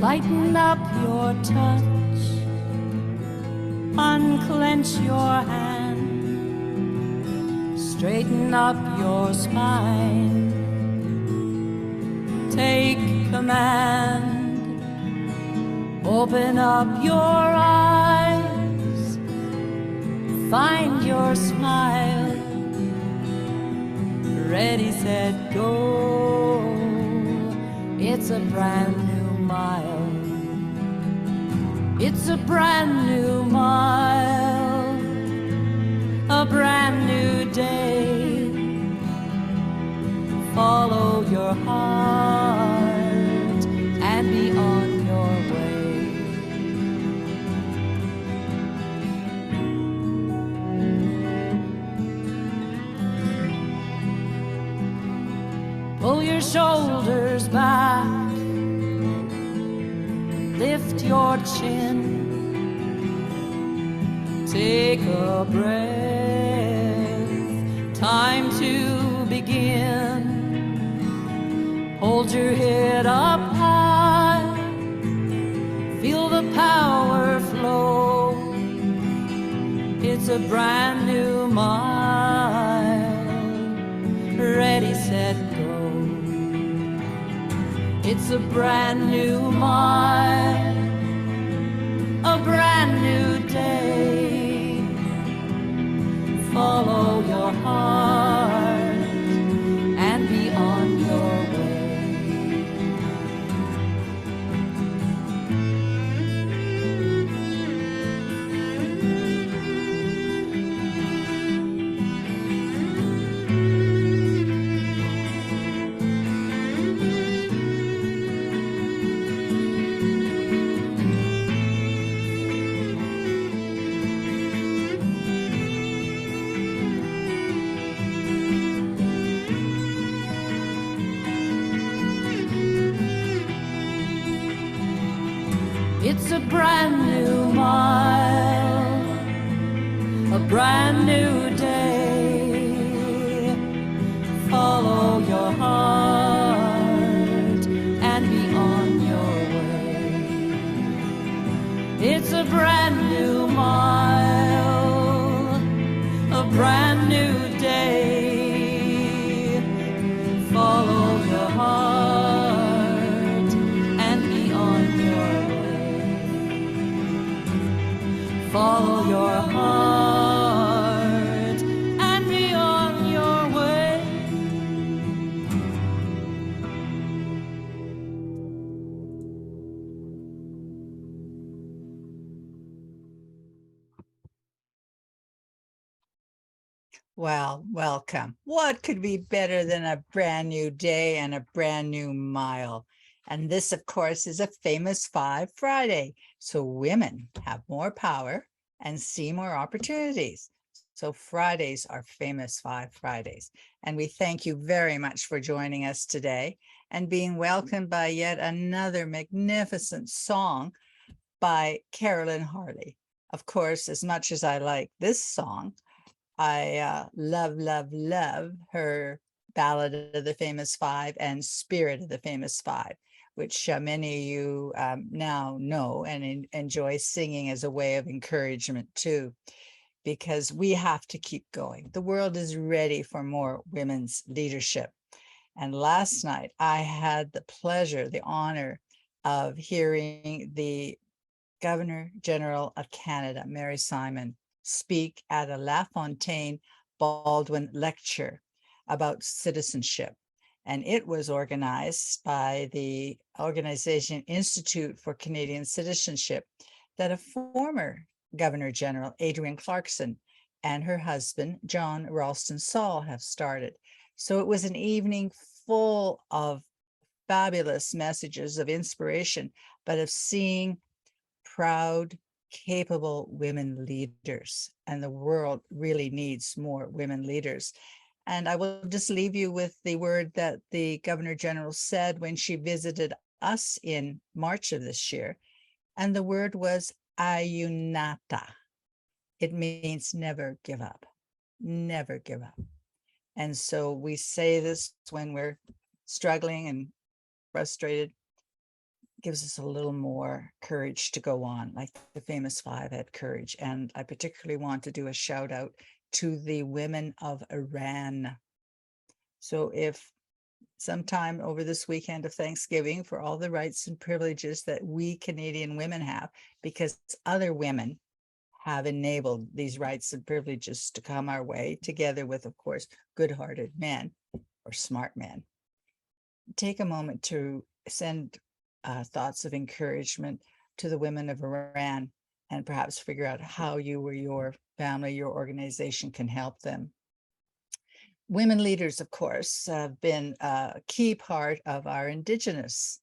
Lighten up your touch, unclench your hand, straighten up your spine, take command, open up your eyes, find your smile, ready, set, go. It's a brand new mile. It's a brand new mile, a brand new day. Follow your heart and be on your way. Pull your shoulders back, lift your chin, take a breath, time to begin. Hold your head up high, feel the power flow. It's a brand new mile, ready, set, go. It's a brand new mile, a brand new day. Follow your heart and be on your way. It's a brand new mile, a brand new day. Follow your heart and be on your way. It's a brand new mile, a brand new day. Follow your heart and be on your way. Follow your heart and be on your way. Well, welcome. What could be better than a brand new day and a brand new mile? And this, of course, is a famous 5 Friday. So women have more power and see more opportunities. So Fridays are famous 5 Fridays. And we thank you very much for joining us today and being welcomed by yet another magnificent song by Carolyn Harley. Of course, as much as I like this song, I love, love, love her Ballad of the Famous Five and Spirit of the Famous Five, which many of you now know and enjoy singing as a way of encouragement too, because we have to keep going. The world is ready for more women's leadership. And last night I had the pleasure, the honor of hearing the Governor General of Canada, Mary Simon, speak at a La Fontaine Baldwin lecture about citizenship. And it was organized by the organization Institute for Canadian Citizenship that a former Governor General, Adrienne Clarkson, and her husband, John Ralston Saul, have started. So it was an evening full of fabulous messages of inspiration, but of seeing proud, capable women leaders. And the world really needs more women leaders. And I will just leave you with the word that the Governor General said when she visited us in March of this year. And the word was ayunata. It means never give up, never give up. And so we say this when we're struggling and frustrated. gives us a little more courage to go on, like the famous five had courage. And I particularly want to do a shout out to the women of Iran. So if sometime over this weekend of Thanksgiving, for all the rights and privileges that we Canadian women have, because other women have enabled these rights and privileges to come our way, together with, of course, good-hearted men or smart men. Take a moment to send thoughts of encouragement to the women of Iran, and perhaps figure out how you or your family, your organization can help them. Women leaders, of course, have been a key part of our Indigenous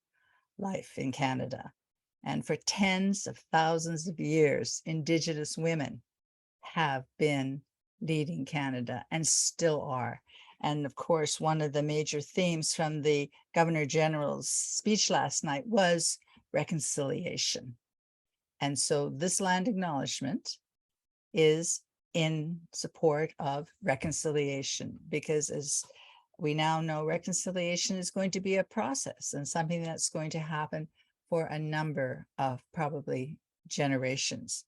life in Canada. And for tens of thousands of years, Indigenous women have been leading Canada and still are. And of course, one of the major themes from the Governor General's speech last night was reconciliation. And so this land acknowledgement is in support of reconciliation, because as we now know, reconciliation is going to be a process and something that's going to happen for a number of probably generations.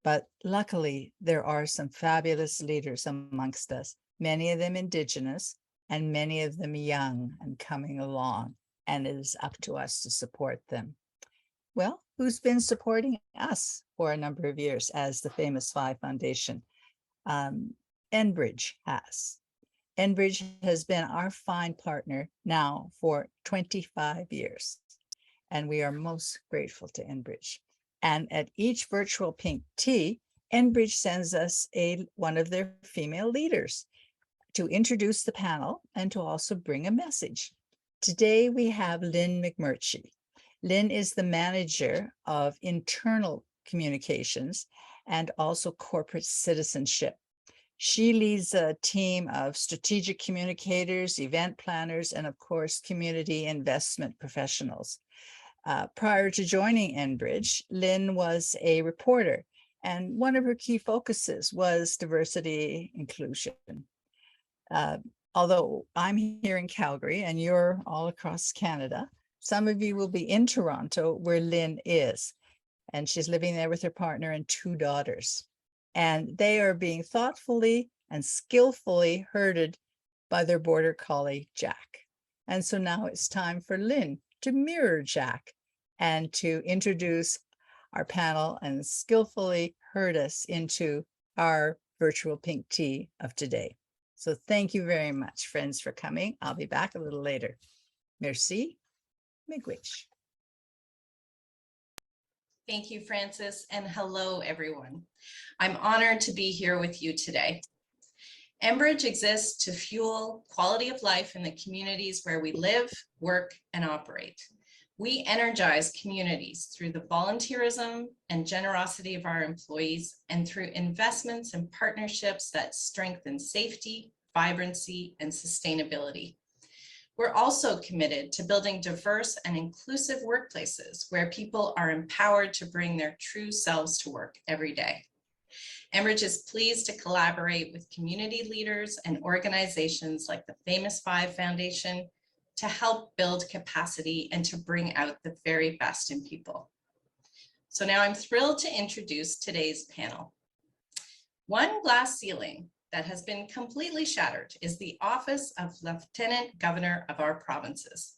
But luckily, there are some fabulous leaders amongst us, many of them Indigenous and many of them young and coming along, and it is up to us to support them. Well, who's been supporting us for a number of years as the Famous Five Foundation? Enbridge has. Enbridge has been our fine partner now for 25 years, and we are most grateful to Enbridge. And at each virtual pink tea, Enbridge sends us one of their female leaders to introduce the panel and to also bring a message. Today we have Lynn McMurtry. Lynn is the manager of internal communications and also corporate citizenship. She leads a team of strategic communicators, event planners, and of course, community investment professionals. Prior to joining Enbridge, Lynn was a reporter, and one of her key focuses was diversity inclusion. Although I'm here in Calgary and you're all across Canada, some of you will be in Toronto, where Lynn is, and she's living there with her partner and two daughters. And they are being thoughtfully and skillfully herded by their border collie, Jack. And so now it's time for Lynn to mirror Jack and to introduce our panel and skillfully herd us into our virtual pink tea of today. So thank you very much, friends, for coming. I'll be back a little later. Merci. Miigwech. Thank you, Frances, and hello, everyone. I'm honored to be here with you today. Enbridge exists to fuel quality of life in the communities where we live, work, and operate. We energize communities through the volunteerism and generosity of our employees and through investments and partnerships that strengthen safety, vibrancy, and sustainability. We're also committed to building diverse and inclusive workplaces where people are empowered to bring their true selves to work every day. Enbridge is pleased to collaborate with community leaders and organizations like the Famous Five Foundation to help build capacity and to bring out the very best in people. So now I'm thrilled to introduce today's panel. One glass ceiling that has been completely shattered is the office of Lieutenant Governor of our provinces.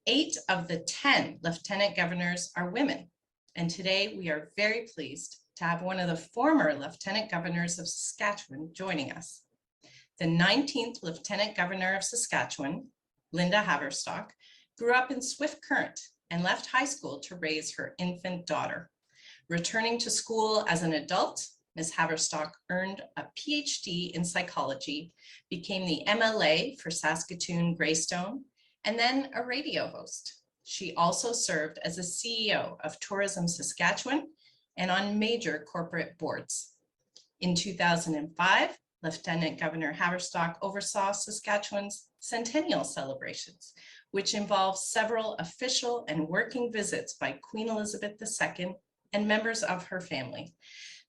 8 of the 10 Lieutenant Governors are women, and today we are very pleased to have one of the former Lieutenant Governors of Saskatchewan joining us. The 19th Lieutenant Governor of Saskatchewan, Lynda Haverstock, grew up in Swift Current and left high school to raise her infant daughter. Returning to school as an adult, Ms. Haverstock earned a PhD in psychology, became the MLA for Saskatoon Greystone, and then a radio host. She also served as a CEO of Tourism Saskatchewan and on major corporate boards. In 2005, Lieutenant Governor Haverstock oversaw Saskatchewan's centennial celebrations, which involved several official and working visits by Queen Elizabeth II and members of her family.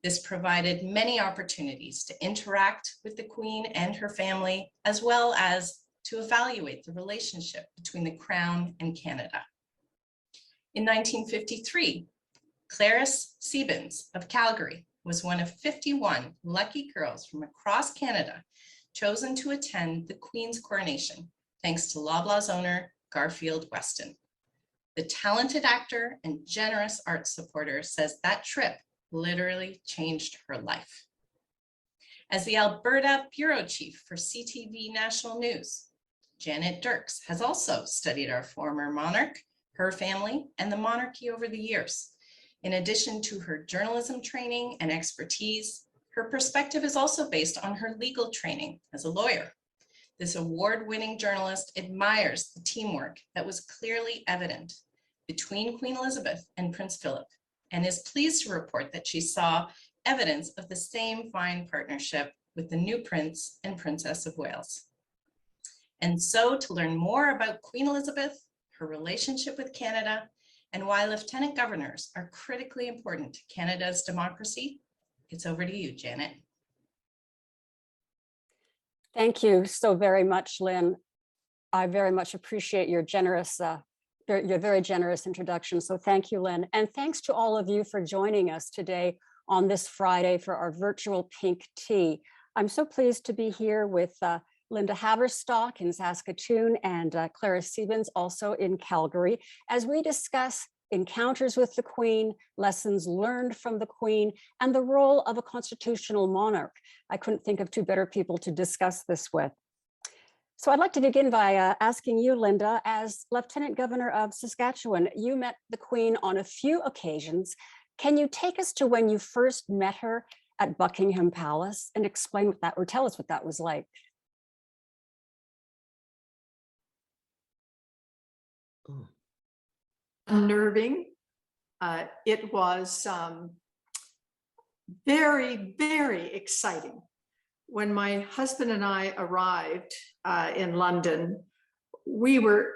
This provided many opportunities to interact with the Queen and her family, as well as to evaluate the relationship between the Crown and Canada. In 1953, Clarice Siebens of Calgary was one of 51 lucky girls from across Canada chosen to attend the Queen's coronation, thanks to Loblaws owner Garfield Weston. The talented actor and generous arts supporter says that trip literally changed her life. As the Alberta Bureau Chief for CTV National News, Janet Dirks has also studied our former monarch, her family, and the monarchy over the years. In addition to her journalism training and expertise, her perspective is also based on her legal training as a lawyer. This award-winning journalist admires the teamwork that was clearly evident between Queen Elizabeth and Prince Philip, and is pleased to report that she saw evidence of the same fine partnership with the new Prince and Princess of Wales. And so, to learn more about Queen Elizabeth, her relationship with Canada, and why lieutenant governors are critically important to Canada's democracy, it's over to you, Janet. Thank you so very much, Lynn. I very much appreciate your very generous introduction. So thank you, Lynn. And thanks to all of you for joining us today on this Friday for our virtual Pink Tea. I'm so pleased to be here with Lynda Haverstock in Saskatchewan and Clarice Siebens also in Calgary, as we discuss encounters with the Queen, lessons learned from the Queen, and the role of a constitutional monarch. I couldn't think of two better people to discuss this with. So I'd like to begin by asking you, Lynda, as Lieutenant Governor of Saskatchewan, you met the Queen on a few occasions. Can you take us to when you first met her at Buckingham Palace and explain what that, or tell us what that was like? Unnerving. It was very, very exciting. When my husband and I arrived in London, we were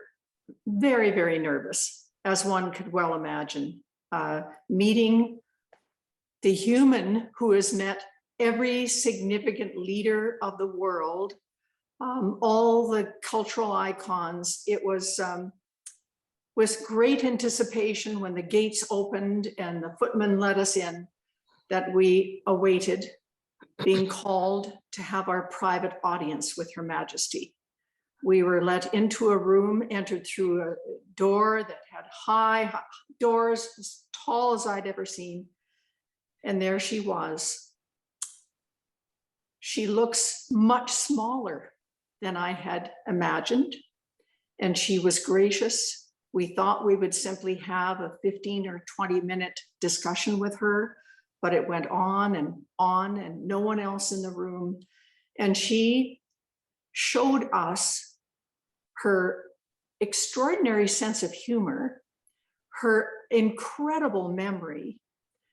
very, very nervous, as one could well imagine. Meeting the human who has met every significant leader of the world, all the cultural icons. It was great anticipation when the gates opened and the footman let us in, that we awaited being called to have our private audience with Her Majesty. We were let into a room, entered through a door that had high doors, as tall as I'd ever seen. And there she was. She looks much smaller than I had imagined. And she was gracious. We thought we would simply have a 15 or 20-minute discussion with her, but it went on and no one else in the room. And she showed us her extraordinary sense of humor, her incredible memory.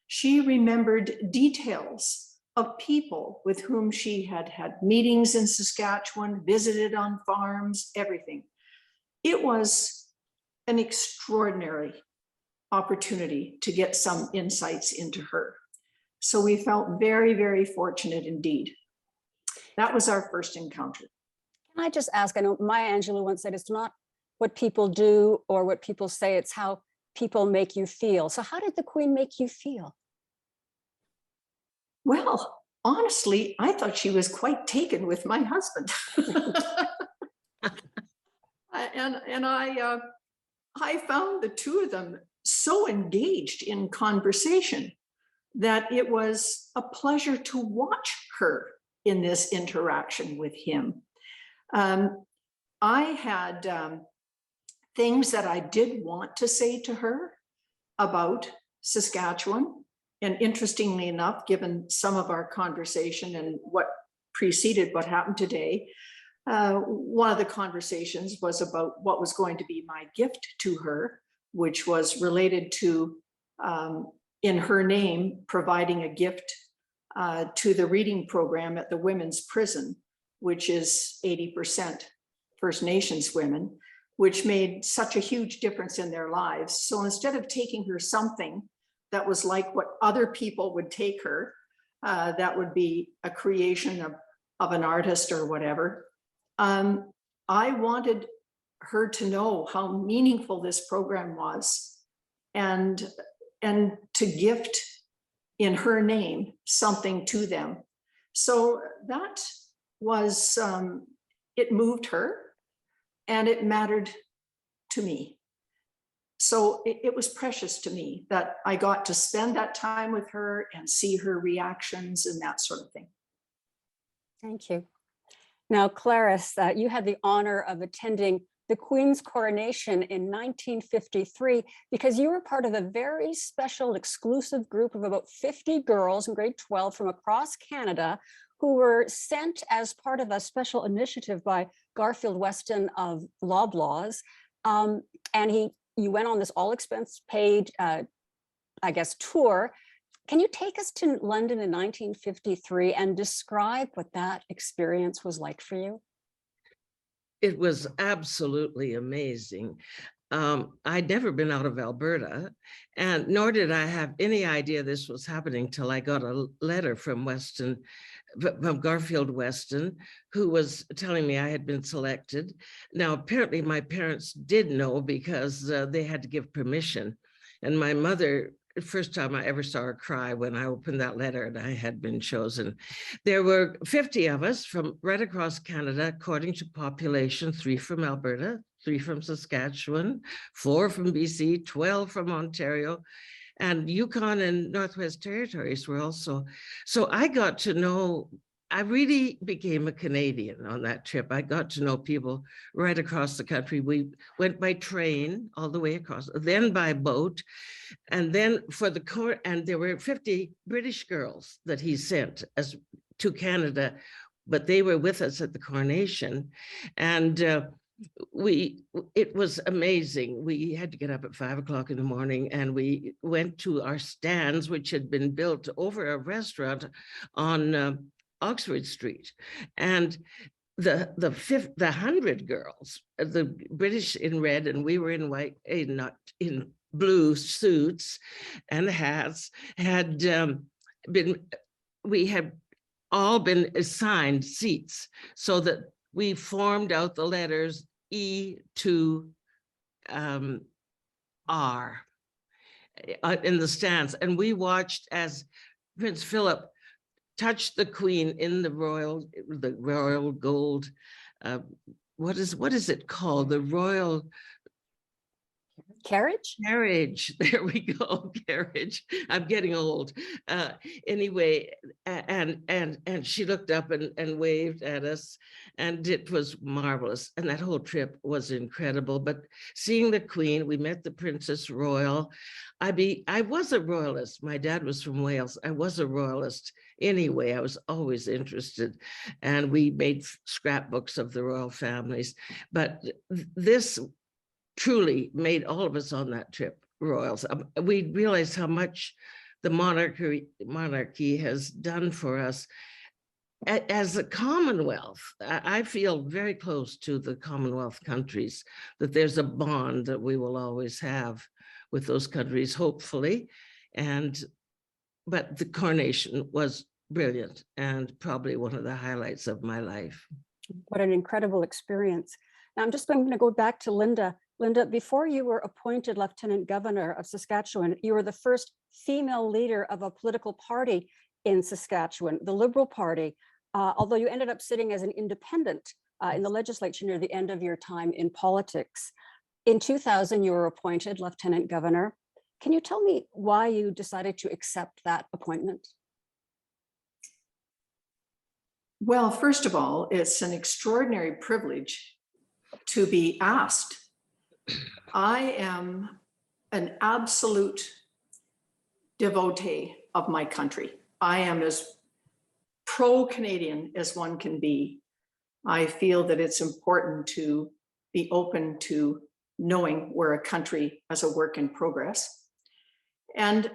She remembered details of people with whom she had had meetings in Saskatchewan, visited on farms, everything. It was an extraordinary opportunity to get some insights into her. So we felt very, very fortunate indeed. That was our first encounter. Can I just ask, I know Maya Angelou once said, it's not what people do or what people say, it's how people make you feel. So how did the Queen make you feel? Well, honestly, I thought she was quite taken with my husband. and I found the two of them so engaged in conversation that it was a pleasure to watch her in this interaction with him. I had things that I did want to say to her about Saskatchewan. And interestingly enough, given some of our conversation and what preceded what happened today, one of the conversations was about what was going to be my gift to her, which was related to, in her name, providing a gift to the reading program at the women's prison, which is 80% First Nations women, which made such a huge difference in their lives. So instead of taking her something that was like what other people would take her, that would be a creation of an artist or whatever, I wanted her to know how meaningful this program was and to gift in her name something to them. So that was, it moved her and it mattered to me. So it was precious to me that I got to spend that time with her and see her reactions and that sort of thing. Thank you. Now, Clarice, you had the honor of attending the Queen's coronation in 1953 because you were part of a very special exclusive group of about 50 girls in grade 12 from across Canada who were sent as part of a special initiative by Garfield Weston of Loblaws. And you went on this all expense paid, I guess, tour. Can you take us to London in 1953 and describe what that experience was like for you? It was absolutely amazing. I'd never been out of Alberta, and nor did I have any idea this was happening till I got a letter from Garfield Weston, who was telling me I had been selected. Now, apparently my parents did know because they had to give permission. And my mother, first time I ever saw her cry when I opened that letter and I had been chosen. There were 50 of us from right across Canada, according to population, 3 from Alberta, 3 from Saskatchewan, 4 from BC, 12 from Ontario, and Yukon and Northwest Territories were also. So I got to know, I really became a Canadian on that trip. I got to know people right across the country. We went by train all the way across, then by boat. And then for the court, and there were 50 British girls that he sent to Canada, but they were with us at the coronation. And it was amazing. We had to get up at 5 o'clock in the morning and we went to our stands, which had been built over a restaurant on Oxford Street. And the 100 girls, the British in red and we were in white, not in blue suits and hats, we had all been assigned seats so that we formed out the letters E to R in the stands, and we watched as Prince Philip touched the Queen in the royal gold. What is it called? The royal Carriage? Carriage. There we go. Carriage. I'm getting old. Anyway, and she looked up and waved at us, and it was marvelous. And that whole trip was incredible. But seeing the Queen, we met the Princess Royal. I was a royalist. My dad was from Wales. I was a royalist anyway. I was always interested, and we made scrapbooks of the royal families. But this truly made all of us on that trip royals. We realized how much the monarchy has done for us as a Commonwealth. I feel very close to the Commonwealth countries, that there's a bond that we will always have with those countries, hopefully. But the coronation was brilliant and probably one of the highlights of my life. What an incredible experience. Now I'm just going to go back to Lynda. Lynda, before you were appointed Lieutenant Governor of Saskatchewan, you were the first female leader of a political party in Saskatchewan, the Liberal Party, although you ended up sitting as an independent in the legislature near the end of your time in politics. In 2000, you were appointed Lieutenant Governor. Can you tell me why you decided to accept that appointment? Well, first of all, it's an extraordinary privilege to be asked. I am an absolute devotee of my country. I am as pro-Canadian as one can be. I feel that it's important to be open to knowing we're a country as a work in progress. And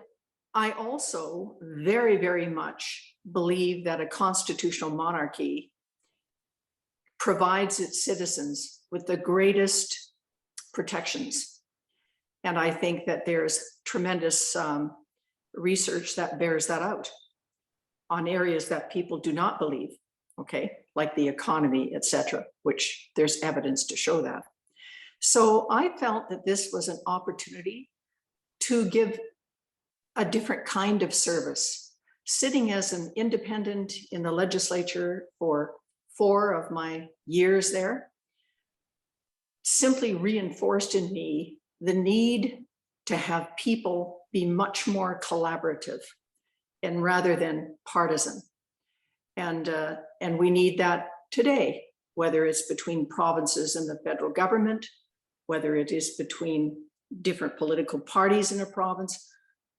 I also very, very much believe that a constitutional monarchy provides its citizens with the greatest protections. And I think that there's tremendous research that bears that out on areas that people do not believe, okay, like the economy, etc., which there's evidence to show that. So I felt that this was an opportunity to give a different kind of service. Sitting as an independent in the legislature for 4 of my years there simply reinforced in me the need to have people be much more collaborative and rather than partisan. And we need that today, whether it's between provinces and the federal government, whether it is between different political parties in a province.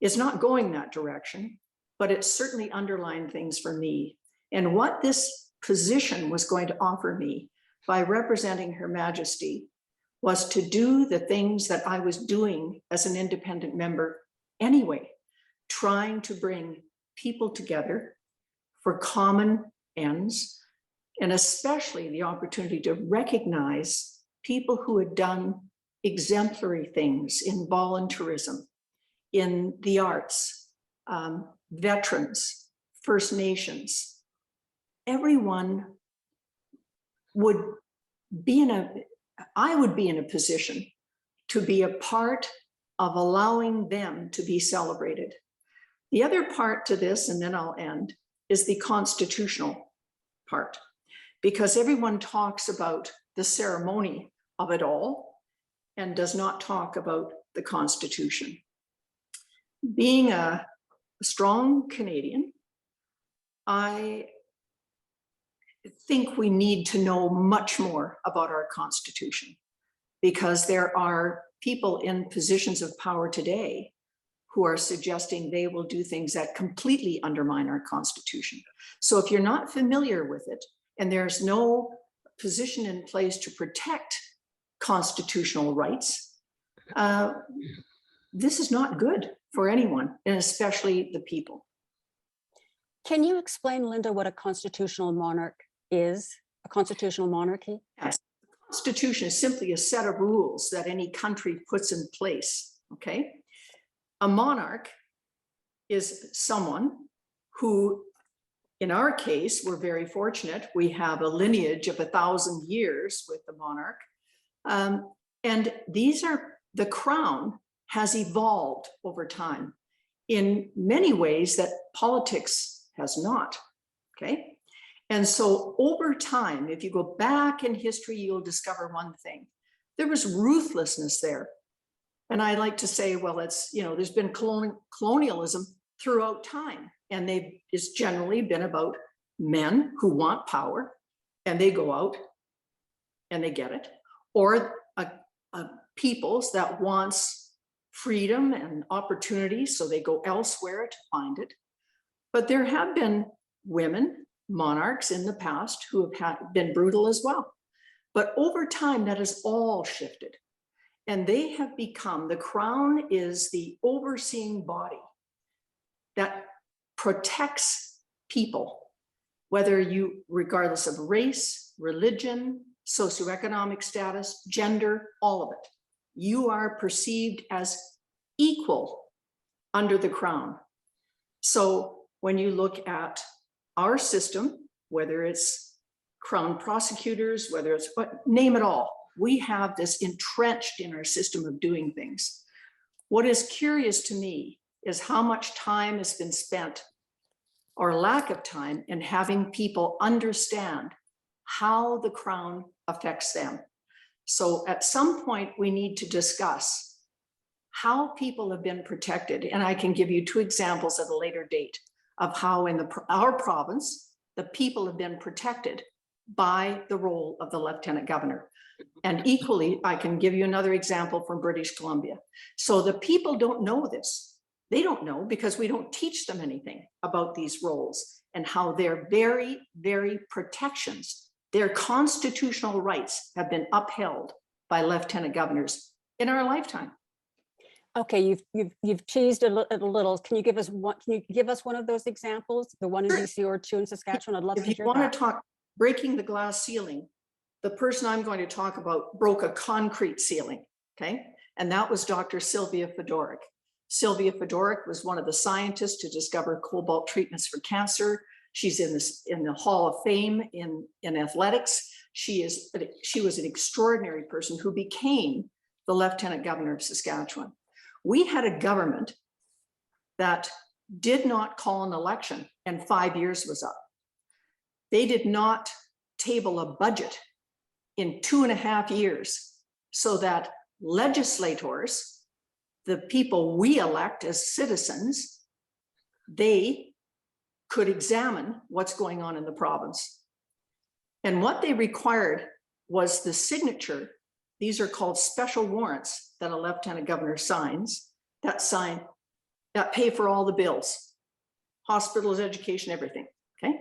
It's not going that direction, but it certainly underlined things for me. And what this position was going to offer me by representing Her Majesty was to do the things that I was doing as an independent member anyway, trying to bring people together for common ends, and especially the opportunity to recognize people who had done exemplary things in volunteerism, in the arts, veterans, First Nations. Everyone would be I would be in a position to be a part of allowing them to be celebrated. The other part to this, and then I'll end, is the constitutional part, because everyone talks about the ceremony of it all and does not talk about the Constitution. Being a strong Canadian, I think we need to know much more about our Constitution, because there are people in positions of power today who are suggesting they will do things that completely undermine our Constitution. So if you're not familiar with it and there's no position in place to protect constitutional rights, this is not good for anyone, and especially the people. Can you explain, Lynda, what a constitutional monarch is, a constitutional monarchy? Yes. The Constitution is simply a set of rules that any country puts in place, okay? A monarch is someone who, in our case, we're very fortunate. We have a lineage of 1,000 years with the monarch. And these are, the crown has evolved over time in many ways that politics has not, okay? And so over time, if you go back in history, you'll discover one thing. There was ruthlessness there. And I like to say, well, it's, you know, there's been colonialism throughout time, and it's generally been about men who want power and they go out and they get it, or peoples that wants freedom and opportunity, so they go elsewhere to find it. But there have been women monarchs in the past who have been brutal as well. But over time, that has all shifted. And they have become, the crown is the overseeing body that protects people, whether you, regardless of race, religion, socioeconomic status, gender, all of it. You are perceived as equal under the crown. So when you look at our system, whether it's crown prosecutors, whether it's, name it all, we have this entrenched in our system of doing things. What is curious to me is how much time has been spent, or lack of time, in having people understand how the crown affects them. So at some point, we need to discuss how people have been protected. And I can give you 2 examples at a later date of how in our province, the people have been protected by the role of the Lieutenant Governor. And equally, I can give you another example from British Columbia. So the people don't know this. They don't know because we don't teach them anything about these roles and how their very, very protections, their constitutional rights have been upheld by Lieutenant Governors in our lifetime. Okay, you've teased a little. Can you give us one? Can you give us one of those examples? The one in BC or 2 in Saskatchewan? I'd love to hear that. If you want to talk breaking the glass ceiling, the person I'm going to talk about broke a concrete ceiling, okay? And that was Dr. Sylvia Fedorik. Sylvia Fedorik was one of the scientists to discover cobalt treatments for cancer. She's in the Hall of Fame in athletics. She was an extraordinary person who became the Lieutenant Governor of Saskatchewan. We had a government that did not call an election and 5 years was up. They did not table a budget in 2.5 years so that legislators, the people we elect as citizens, they could examine what's going on in the province. And what they required was the signature. These are called special warrants that a lieutenant governor signs, that pay for all the bills, hospitals, education, everything, okay?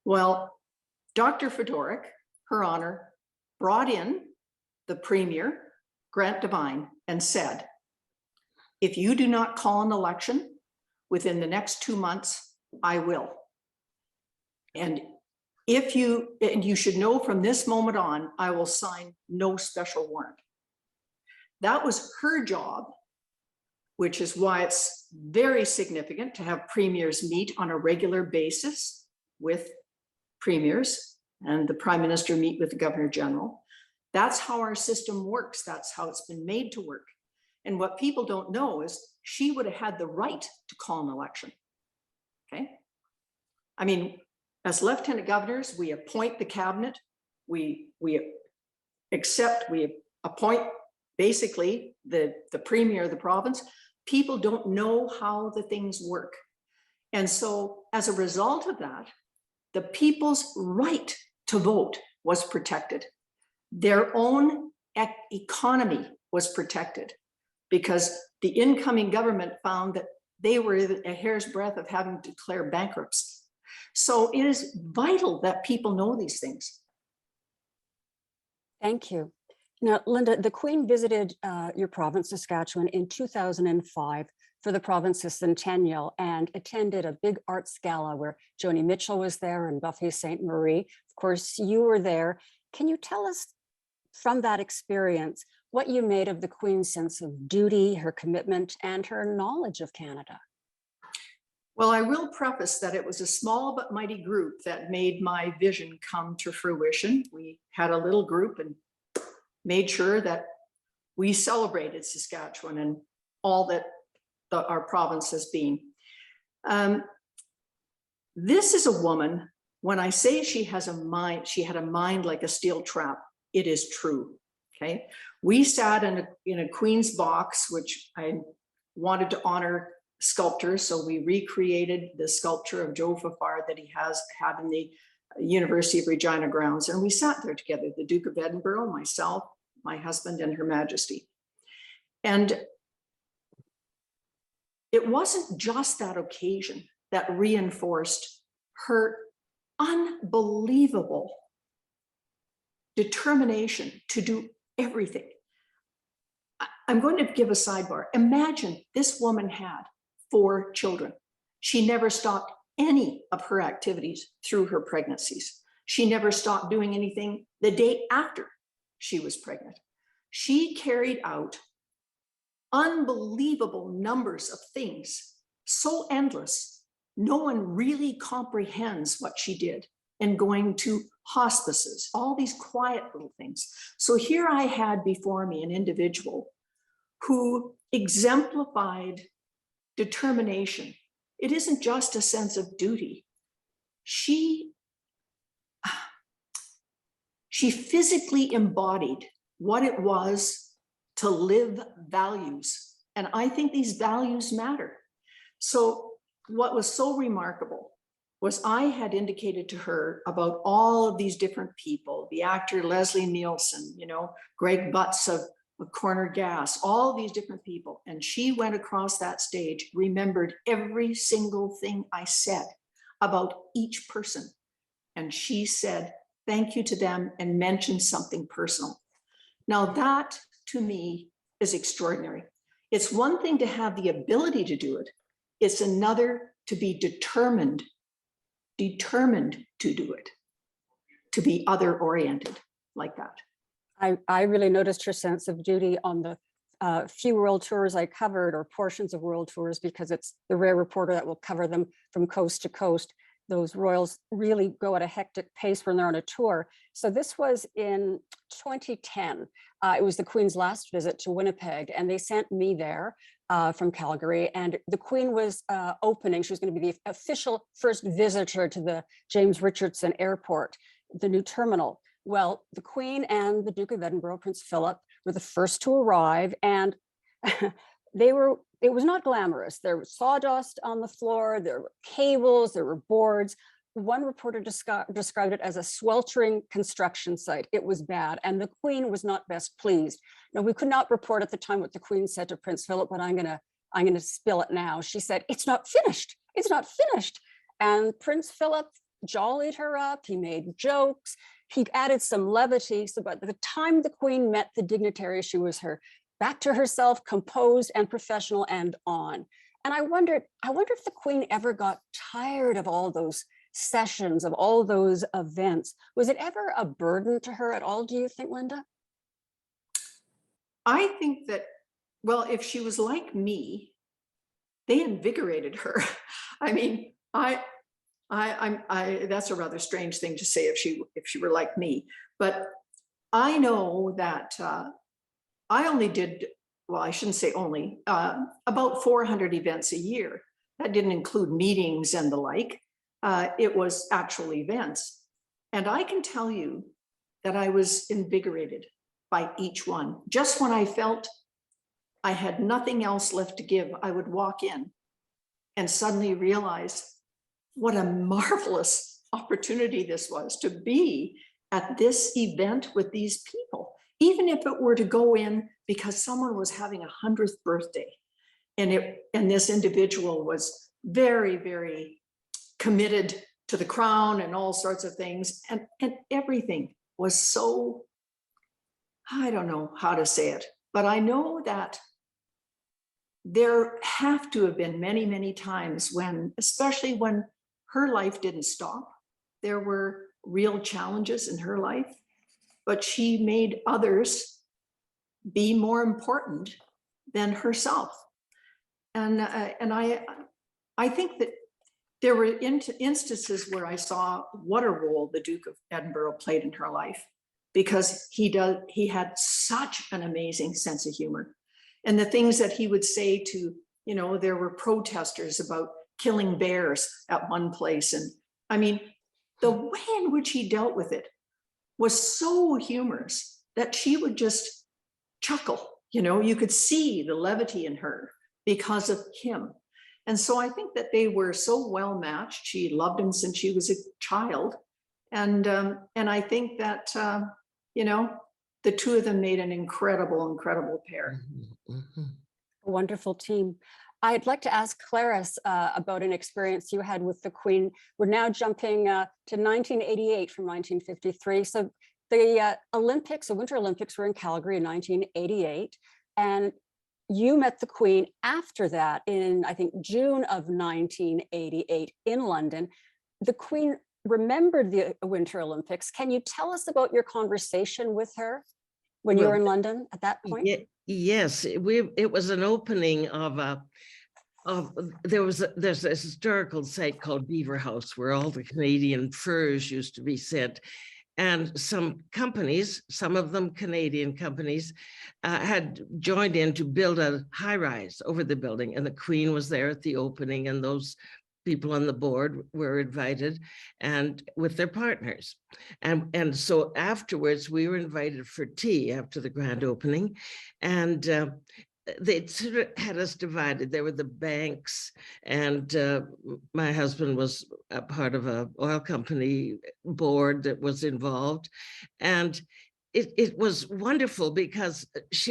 Well, Dr. Fedoruk, Her Honor, brought in the Premier, Grant Devine, and said, if you do not call an election within the next 2 months, I will. And you should know from this moment on, I will sign no special warrant. That was her job, which is why it's very significant to have premiers meet on a regular basis with premiers and the Prime Minister meet with the Governor General. That's how our system works. That's how it's been made to work. And what people don't know is she would have had the right to call an election. Okay. I mean, as lieutenant governors, we appoint the cabinet, we appoint basically the premier of the province. People don't know how the things work. And so as a result of that, the people's right to vote was protected. Their own economy was protected because the incoming government found that they were a hair's breadth of having to declare bankruptcy. So it is vital that people know these things. Thank you. Now, Lynda, the Queen visited your province, Saskatchewan, in 2005 for the province's centennial and attended a big arts gala where Joni Mitchell was there and Buffy St. Marie. Of course, you were there. Can you tell us from that experience what you made of the Queen's sense of duty, her commitment, and her knowledge of Canada? Well, I will preface that it was a small but mighty group that made my vision come to fruition. We had a little group and made sure that we celebrated Saskatchewan and all that our province has been. This is a woman, when I say she has a mind, she had a mind like a steel trap, it is true, okay? We sat in a Queen's box, which I wanted to honor sculptors, so we recreated the sculpture of Joe Fafard that he had in the University of Regina grounds, and we sat there together, the Duke of Edinburgh, myself, my husband, and Her Majesty. And it wasn't just that occasion that reinforced her unbelievable determination to do everything. I'm going to give a sidebar. Imagine this woman had 4 children. She never stopped any of her activities through her pregnancies. She never stopped doing anything the day after she was pregnant. She carried out unbelievable numbers of things, so endless. No one really comprehends what she did, and going to hospices, all these quiet little things. So here I had before me an individual who exemplified determination. It isn't just a sense of duty. She physically embodied what it was to live values. And I think these values matter. So what was so remarkable was I had indicated to her about all of these different people, the actor Leslie Nielsen, Greg Butts of Corner Gas, all these different people. And she went across that stage, remembered every single thing I said about each person. And she said, thank you to them, and mentioned something personal. Now that to me is extraordinary. It's one thing to have the ability to do it. It's another to be determined to do it, to be other oriented like that. I really noticed her sense of duty on the few world tours I covered, or portions of world tours, because it's the rare reporter that will cover them from coast to coast. those royals really go at a hectic pace when they're on a tour. So this was in 2010. It was the Queen's last visit to Winnipeg, and they sent me there from Calgary. And the Queen was opening. She was going to be the official first visitor to the James Richardson Airport, the new terminal. Well, the Queen and the Duke of Edinburgh, Prince Philip, were the first to arrive, and it was not glamorous. There was sawdust on the floor, there were cables, there were boards. One reporter described it as a sweltering construction site. It was bad, and the Queen was not best pleased. Now, we could not report at the time what the Queen said to Prince Philip, but I'm gonna spill it now. She said, "It's not finished. It's not finished." And Prince Philip jollied her up. He made jokes. He added some levity. So by the time the Queen met the dignitary, she was back to herself, composed and professional and on. And I wondered if the Queen ever got tired of all those sessions, of all those events. Was it ever a burden to her at all, do you think, Lynda? I think that, well, if she was like me, they invigorated her. I mean, that's a rather strange thing to say if she were like me, but I know that I only did, well, I shouldn't say only, about 400 events a year. That didn't include meetings and the like. It was actual events. And I can tell you that I was invigorated by each one. Just when I felt I had nothing else left to give, I would walk in and suddenly realize what a marvelous opportunity this was to be at this event with these people. Even if it were to go in because someone was having a 100th birthday, and this individual was very, very committed to the crown and all sorts of things, and everything was so, I don't know how to say it, but I know that there have to have been many, many times when, especially when her life didn't stop, there were real challenges in her life, but she made others be more important than herself. And I think that there were instances where I saw what a role the Duke of Edinburgh played in her life, because he had such an amazing sense of humor. And the things that he would say to, there were protesters about killing bears at one place. And I mean, the way in which he dealt with it was so humorous that she would just chuckle. You could see the levity in her because of him. And so I think that they were so well matched. She loved him since she was a child. And I think that, the two of them made an incredible, incredible pair. A wonderful team. I'd like to ask Clarice about an experience you had with the Queen. We're now jumping to 1988 from 1953. So the Olympics, the Winter Olympics, were in Calgary in 1988. And you met the Queen after that in, I think, June of 1988 in London. The Queen remembered the Winter Olympics. Can you tell us about your conversation with her when you were in London at that point? Yes, it was an opening there's a historical site called Beaver House where all the Canadian furs used to be sent. And some companies, some of them Canadian companies, had joined in to build a high-rise over the building. And the Queen was there at the opening, and those people on the board were invited, and with their partners. And so afterwards, we were invited for tea after the grand opening. And they sort of had us divided. There were the banks, and my husband was a part of an oil company board that was involved. And it was wonderful because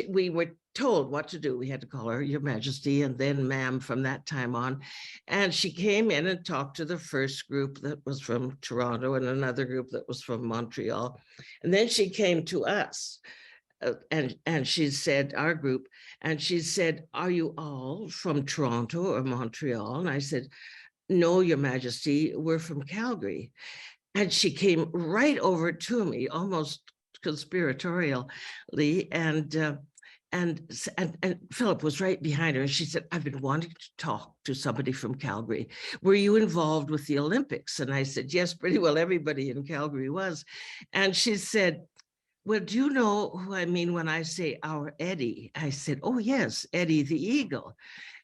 we were told what to do. We had to call her Your Majesty and then ma'am from that time on. And she came in and talked to the first group that was from Toronto and another group that was from Montreal. And then she came to us. And she said, our group, and she said, "Are you all from Toronto or Montreal?" And I said, "No, Your Majesty, we're from Calgary." And she came right over to me, almost conspiratorially, and and Philip was right behind her. And she said, I've been wanting to talk to somebody from Calgary. Were you involved with the Olympics? And I said, yes, pretty well everybody in Calgary was. And she said, well, do you know who I mean when I say our Eddie? I said, oh, yes, Eddie the Eagle.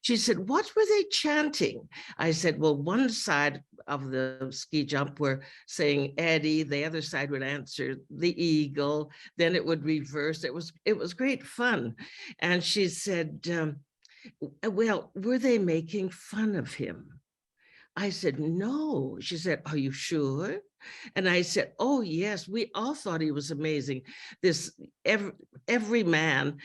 She said, what were they chanting? I said, well, one side of the ski jump were saying Eddie, the other side would answer the Eagle, then it would reverse. It was great fun. And she said, well, were they making fun of him? I said, no. She said, are you sure? And I said, oh, yes, we all thought he was amazing. Every man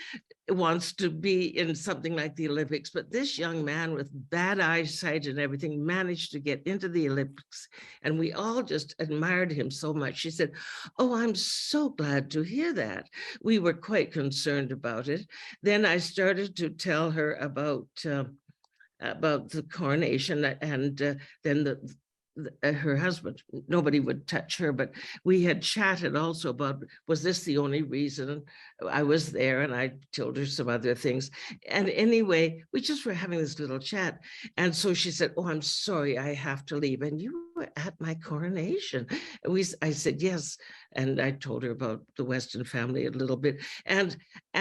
wants to be in something like the Olympics, but this young man with bad eyesight and everything managed to get into the Olympics, and we all just admired him so much. She said, oh, I'm so glad to hear that. We were quite concerned about it. Then I started to tell her about the coronation, and then her husband, nobody would touch her, but we had chatted also about, was this the only reason I was there? And I told her some other things. And anyway, we just were having this little chat. And so she said, oh, I'm sorry, I have to leave. And you were at my coronation. I said, yes. And I told her about the Weston family a little bit. And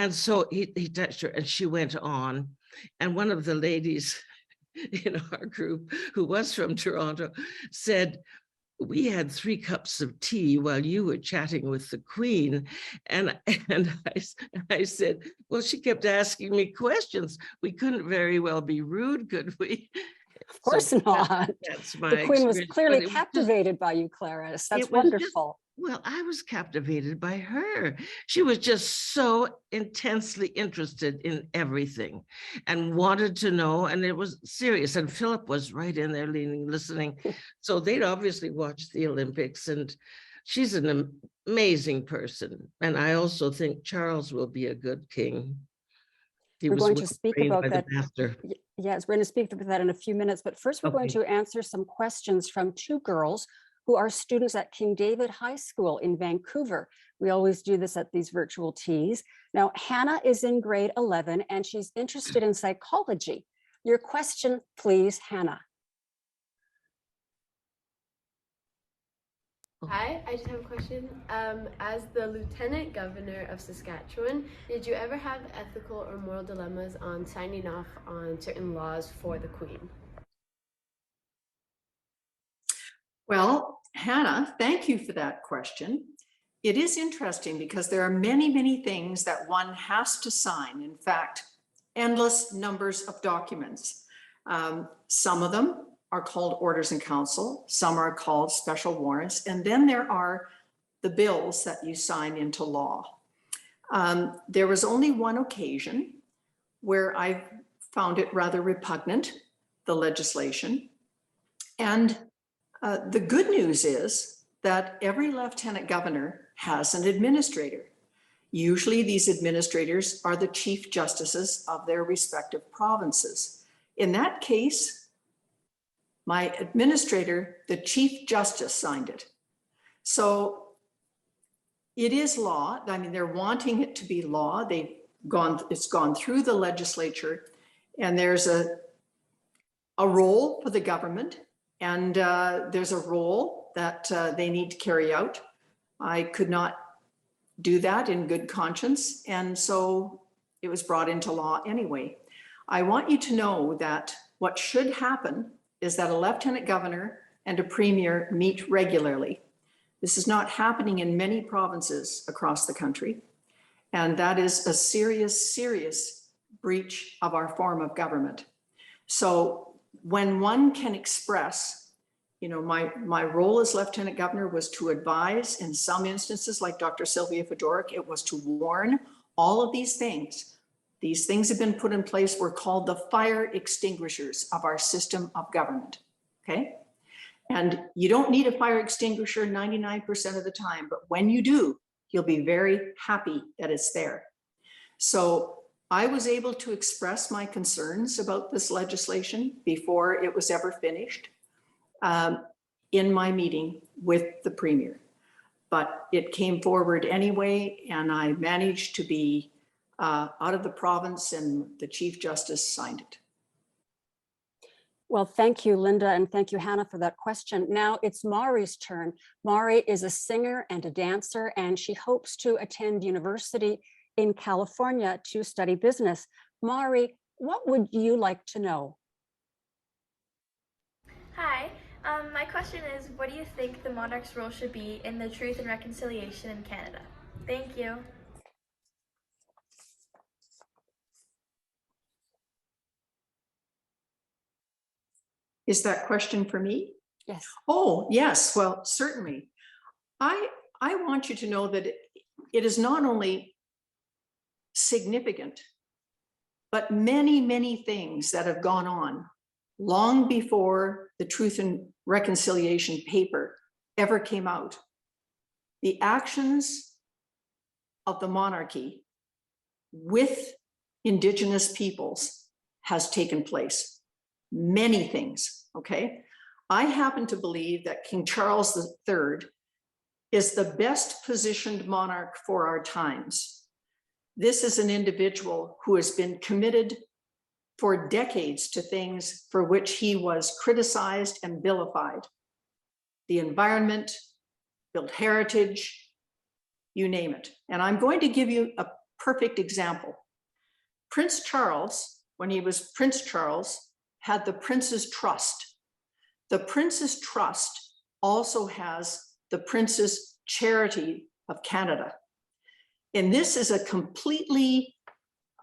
so he touched her and she went on. And one of the ladies in our group, who was from Toronto, said, we had 3 cups of tea while you were chatting with the Queen. And I said, well, she kept asking me questions. We couldn't very well be rude, could we? Of course not. That's my The Queen was experience, clearly but it was captivated by you, Clarice. That's it was just- wonderful. well, I was captivated by her. She was just so intensely interested in everything and wanted to know, and it was serious. And Philip was right in there listening. So they'd obviously watched the Olympics, and she's an amazing person. And I also think Charles will be a good king. We're going to speak about by that. the master. Yes, we're going to speak about that in a few minutes. But first, we're going Okay. to answer some questions from 2 girls who are students at King David High School in Vancouver. We always do this at these virtual teas. Now, Hannah is in grade 11 and she's interested in psychology. Your question, please, Hannah. Hi, I just have a question. As the Lieutenant Governor of Saskatchewan, did you ever have ethical or moral dilemmas on signing off on certain laws for the Queen? Well, Hannah, thank you for that question. It is interesting because there are many, many things that one has to sign. In fact, endless numbers of documents. Some of them are called orders in council, some are called special warrants, and then there are the bills that you sign into law. There was only one occasion where I found it rather repugnant, the legislation. And the good news is that every lieutenant governor has an administrator. Usually these administrators are the chief justices of their respective provinces. In that case, my administrator, the chief justice, signed it. So it is law. I mean, they're wanting it to be law. It's gone through the legislature, and there's a role for the government, and there's a role that they need to carry out. I could not do that in good conscience, and so it was brought into law anyway. I want you to know that what should happen is that a lieutenant governor and a premier meet regularly. This is not happening in many provinces across the country, and that is a serious, serious breach of our form of government. So when one can express, you know, my role as lieutenant governor was to advise. In some instances, like Dr. Sylvia Fedoruk, it was to warn. All of these things. These things have been put in place. We're called the fire extinguishers of our system of government, okay? And you don't need a fire extinguisher 99% of the time, but when you do, you'll be very happy that it's there. So I was able to express my concerns about this legislation before it was ever finished in my meeting with the premier. But it came forward anyway, and I managed to be out of the province, and the Chief Justice signed it. Well, thank you, Lynda, and thank you, Hannah, for that question. Now it's Mari's turn. Mari is a singer and a dancer, and she hopes to attend university in California to study business. Mari, what would you like to know? Hi, my question is, what do you think the monarch's role should be in the Truth and Reconciliation in Canada? Thank you. Is that question for me? Yes. Oh, yes. Well, certainly. I want you to know that it is not only significant, but many, many things that have gone on long before the Truth and Reconciliation paper ever came out. The actions of the monarchy with Indigenous peoples has taken place. Many things, okay? I happen to believe that King Charles III is the best positioned monarch for our times. This is an individual who has been committed for decades to things for which he was criticized and vilified. The environment, built heritage, you name it. And I'm going to give you a perfect example. Prince Charles, when he was Prince Charles, had the Prince's Trust. The Prince's Trust also has the Prince's Charity of Canada. And this is a completely,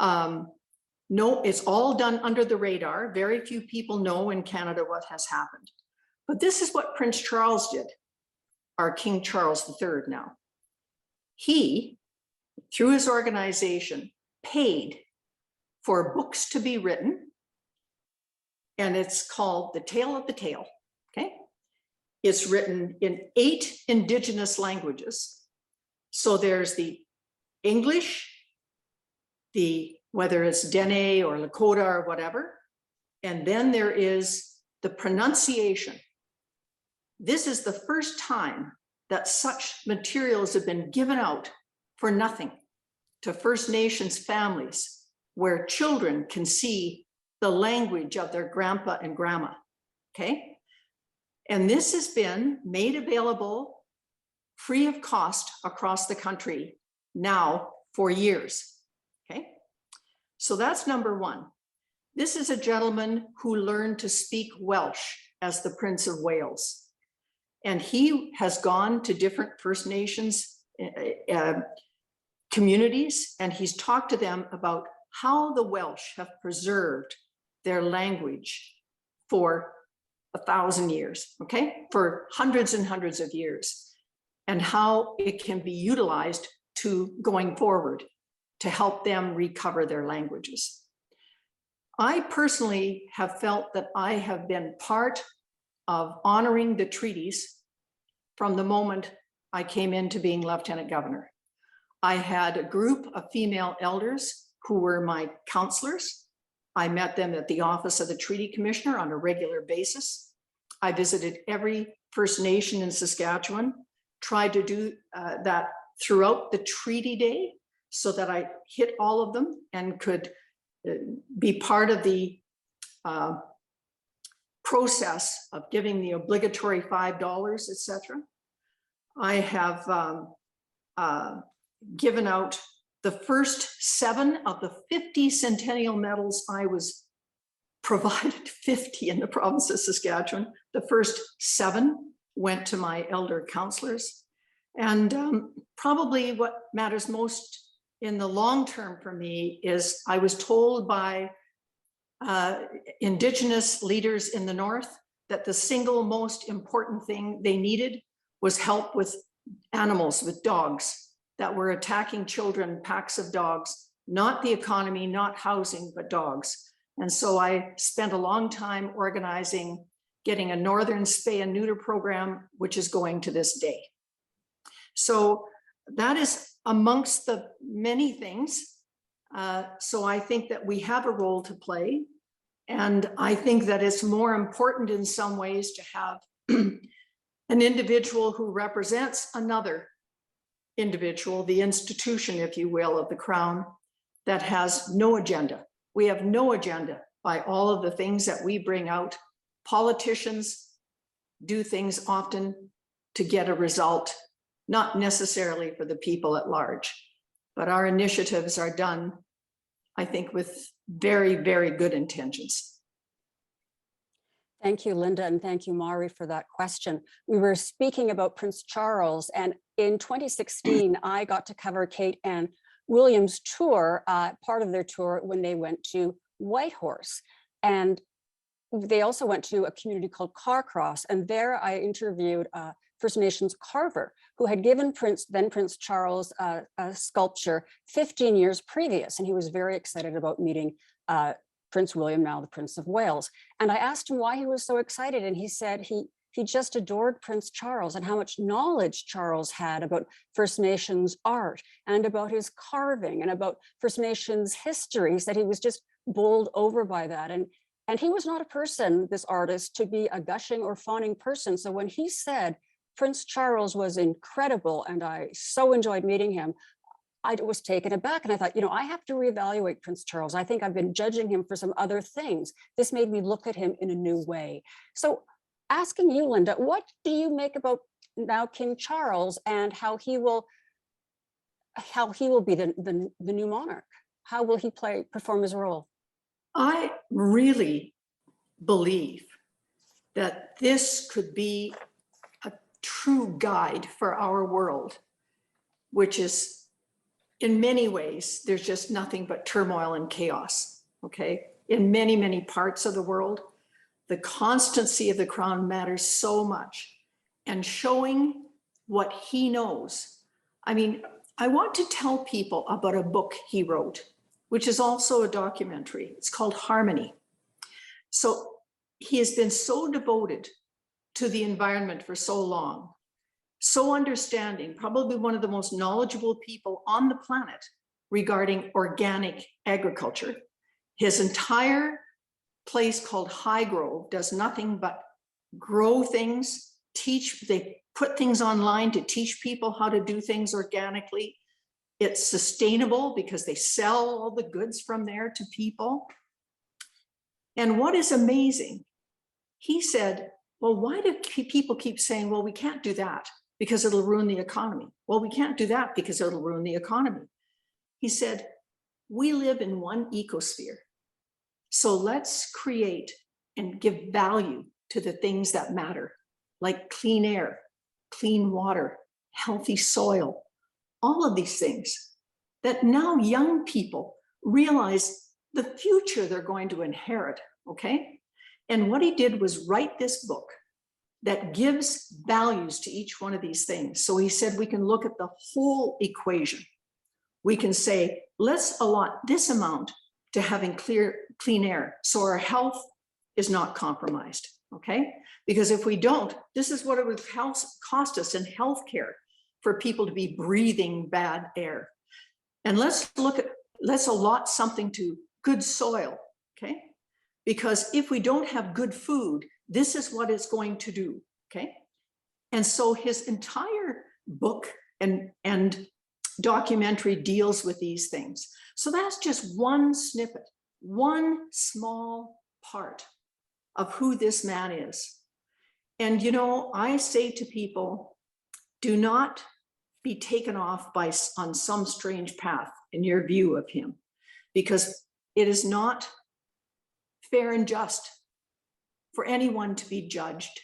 it's all done under the radar. Very few people know in Canada what has happened. But this is what Prince Charles did, our King Charles III now. He, through his organization, paid for books to be written, and it's called The Tale of the Tale, okay? It's written in 8 Indigenous languages. So there's the English, whether it's Dene or Lakota or whatever, and then there is the pronunciation. This is the first time that such materials have been given out for nothing to First Nations families, where children can see the language of their grandpa and grandma, okay? And this has been made available free of cost across the country now for years, okay? So that's number one. This is a gentleman who learned to speak Welsh as the Prince of Wales. And he has gone to different First Nations communities, and he's talked to them about how the Welsh have preserved their language for 1,000 years, okay? For hundreds and hundreds of years, and how it can be utilized to going forward to help them recover their languages. I personally have felt that I have been part of honoring the treaties from the moment I came into being Lieutenant Governor. I had a group of female elders who were my counselors. I met them at the office of the Treaty Commissioner on a regular basis. I visited every First Nation in Saskatchewan, tried to do that throughout the treaty day so that I hit all of them and could be part of the process of giving the obligatory $5, etc. I have given out the first 7 of the 50 centennial medals. I was provided 50 in the province of Saskatchewan. The first 7 went to my elder counselors. And probably what matters most in the long term for me is I was told by Indigenous leaders in the North that the single most important thing they needed was help with animals, with dogs that were attacking children, packs of dogs, not the economy, not housing, but dogs. And so I spent a long time organizing, getting a northern spay and neuter program, which is going to this day. So that is amongst the many things. So I think that we have a role to play. And I think that it's more important in some ways to have an individual who represents another individual, the institution, if you will, of the Crown, that has no agenda. We have no agenda by all of the things that we bring out. Politicians do things often to get a result, not necessarily for the people at large. But our initiatives are done, I think, with very, very good intentions. Thank you, Lynda, and thank you, Mari, for that question. We were speaking about Prince Charles, and in 2016, I got to cover Kate and William's tour, part of their tour when they went to Whitehorse. And they also went to a community called Carcross, and there I interviewed First Nations carver who had given then Prince Charles a sculpture 15 years previous, and he was very excited about meeting Prince William, now the Prince of Wales. And I asked him why he was so excited, and he said he just adored Prince Charles and how much knowledge Charles had about First Nations art and about his carving and about First Nations histories, that he was just bowled over by that. And he was not a person, this artist, to be a gushing or fawning person. So when he said Prince Charles was incredible and I so enjoyed meeting him, I was taken aback, and I thought, I have to reevaluate Prince Charles. I think I've been judging him for some other things. This made me look at him in a new way. So asking you, Lynda, what do you make about now King Charles and how he will be the new monarch? How will he perform his role? I really believe that this could be a true guide for our world, which is, in many ways, there's just nothing but turmoil and chaos, okay? In many, many parts of the world, the constancy of the crown matters so much, and showing what he knows. I mean, I want to tell people about a book he wrote, which is also a documentary. It's called Harmony. So he has been so devoted to the environment for so long, so understanding, probably one of the most knowledgeable people on the planet regarding organic agriculture. His entire place called High Grove does nothing but grow things, they put things online to teach people how to do things organically. It's sustainable because they sell all the goods from there to people. And what is amazing, he said, well, why do people keep saying, well, we can't do that because it'll ruin the economy? Well, we can't do that because it'll ruin the economy. He said, we live in one ecosphere. So let's create and give value to the things that matter, like clean air, clean water, healthy soil, all of these things that now young people realize the future they're going to inherit, okay? And what he did was write this book that gives values to each one of these things. So he said, we can look at the whole equation. We can say, let's allot this amount to having clean air, so our health is not compromised, okay? Because if we don't, this is what it would cost us in healthcare for people to be breathing bad air. And let's allot something to good soil, okay? Because if we don't have good food, this is what it's going to do, okay? And so his entire book and documentary deals with these things. So that's just one snippet, one small part of who this man is. And I say to people, do not be taken off on some strange path in your view of him, because it is not fair and just for anyone to be judged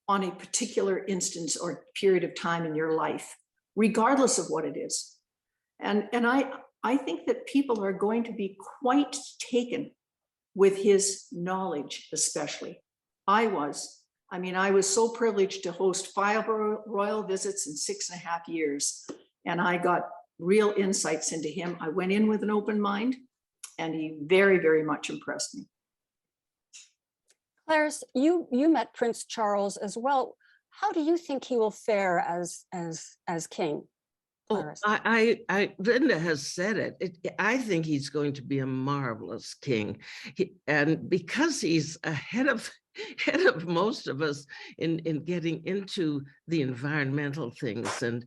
on a particular instance or period of time in your life, regardless of what it is. And I think that people are going to be quite taken with his knowledge, especially. I was so privileged to host 5 royal visits in 6.5 years, and I got real insights into him. I went in with an open mind, and he very, very much impressed me. Clarice, you met Prince Charles as well. How do you think he will fare as king? Clarice? Oh, Lynda has said it. I think he's going to be a marvelous king. And because he's ahead of ahead of most of us in getting into the environmental things and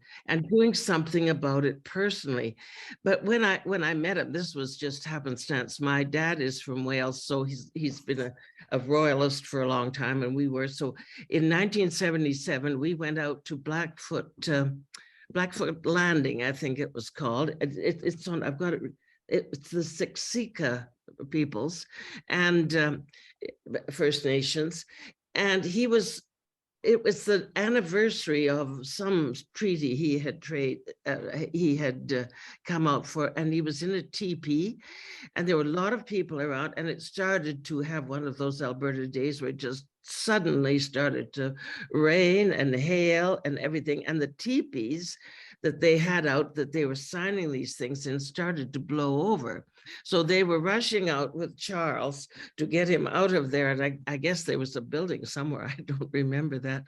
doing something about it personally. But when I met him, this was just happenstance. My dad is from Wales, so he's been a royalist for a long time, and we were. So in 1977, we went out to Blackfoot Landing, I think it was called. It's on. I've got it. It's the Siksika peoples and First Nations, and it was the anniversary of some treaty he had come out for, and he was in a teepee, and there were a lot of people around, and it started to have one of those Alberta days where it just suddenly started to rain and hail and everything, and the teepees that they had out that they were signing these things in started to blow over. So they were rushing out with Charles to get him out of there. And I guess there was a building somewhere. I don't remember that.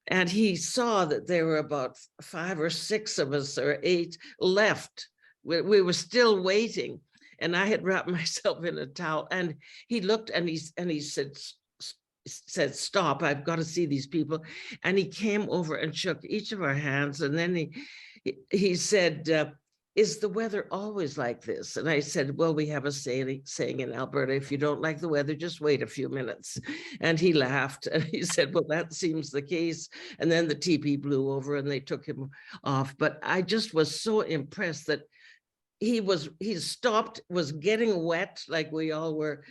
And he saw that there were about 5 or 6 of us or 8 left. We were still waiting. And I had wrapped myself in a towel. And he looked and he said, "Stop, I've got to see these people." And he came over and shook each of our hands. And then he said, "Is the weather always like this?" And I said, "Well, we have a saying in Alberta, if you don't like the weather, just wait a few minutes." And he laughed and he said, "Well, that seems the case." And then the teepee blew over and they took him off. But I just was so impressed that he stopped, was getting wet like we all were,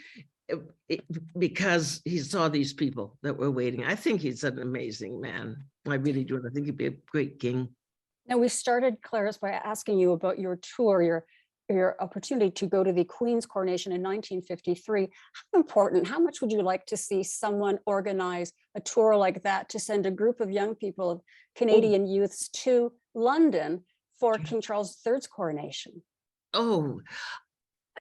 because he saw these people that were waiting. I think he's an amazing man. I really do. I think he'd be a great king. Now, we started, Clarice, by asking you about your tour, your opportunity to go to the Queen's coronation in 1953. How important, how much would you like to see someone organize a tour like that to send a group of young people, of Canadian youths, to London for King Charles III's coronation? Oh,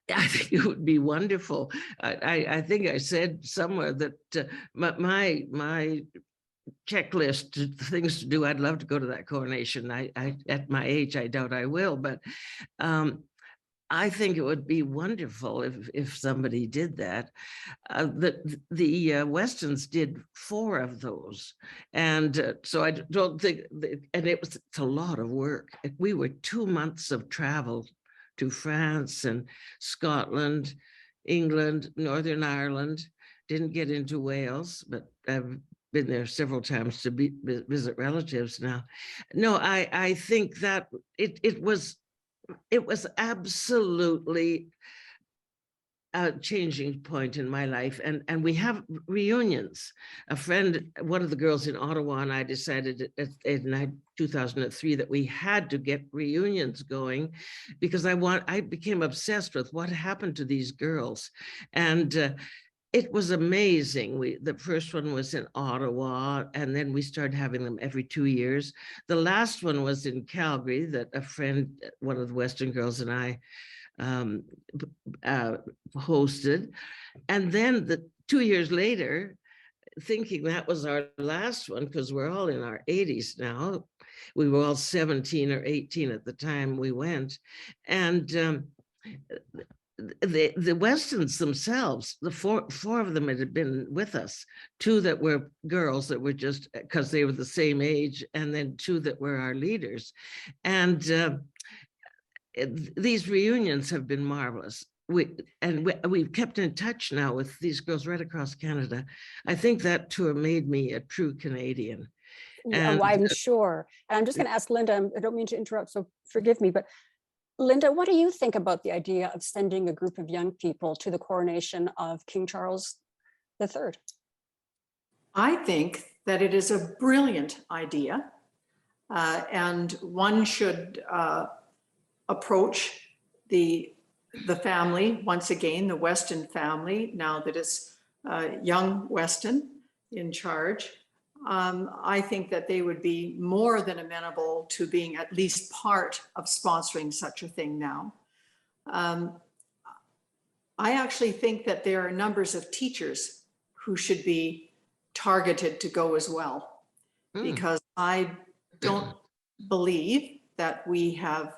I think it would be wonderful. I think I said somewhere that my checklist, things to do, I'd love to go to that coronation. I at my age, I doubt I will, but I think it would be wonderful if somebody did that. The Westons did 4 of those, and so I don't think, and it's a lot of work. We were 2 months of travel to France and Scotland, England, Northern Ireland. Didn't get into Wales, but I've been there several times to visit relatives now. No, I think that it was absolutely a changing point in my life. And we have reunions. A friend, one of the girls in Ottawa, and I decided in 2003 that we had to get reunions going, because I became obsessed with what happened to these girls. And it was amazing. The first one was in Ottawa, and then we started having them every 2 years. The last one was in Calgary, that a friend, one of the Western girls, and I hosted. And then 2 years later, thinking that was our last one, because we're all in our 80s now. We were all 17 or 18 at the time we went. And the Westons themselves, the four of them had been with us, 2 that were girls that were just because they were the same age, and then 2 that were our leaders. And these reunions have been marvelous. We've kept in touch now with these girls right across Canada. I think that tour made me a true Canadian. And I'm sure. And I'm just going to ask Lynda, I don't mean to interrupt, so forgive me, but Lynda, what do you think about the idea of sending a group of young people to the coronation of King Charles III? I think that it is a brilliant idea, and one should approach the family, once again, the Weston family, now that it's young Weston in charge. I think that they would be more than amenable to being at least part of sponsoring such a thing now. I actually think that there are numbers of teachers who should be targeted to go as well, because I don't believe that we have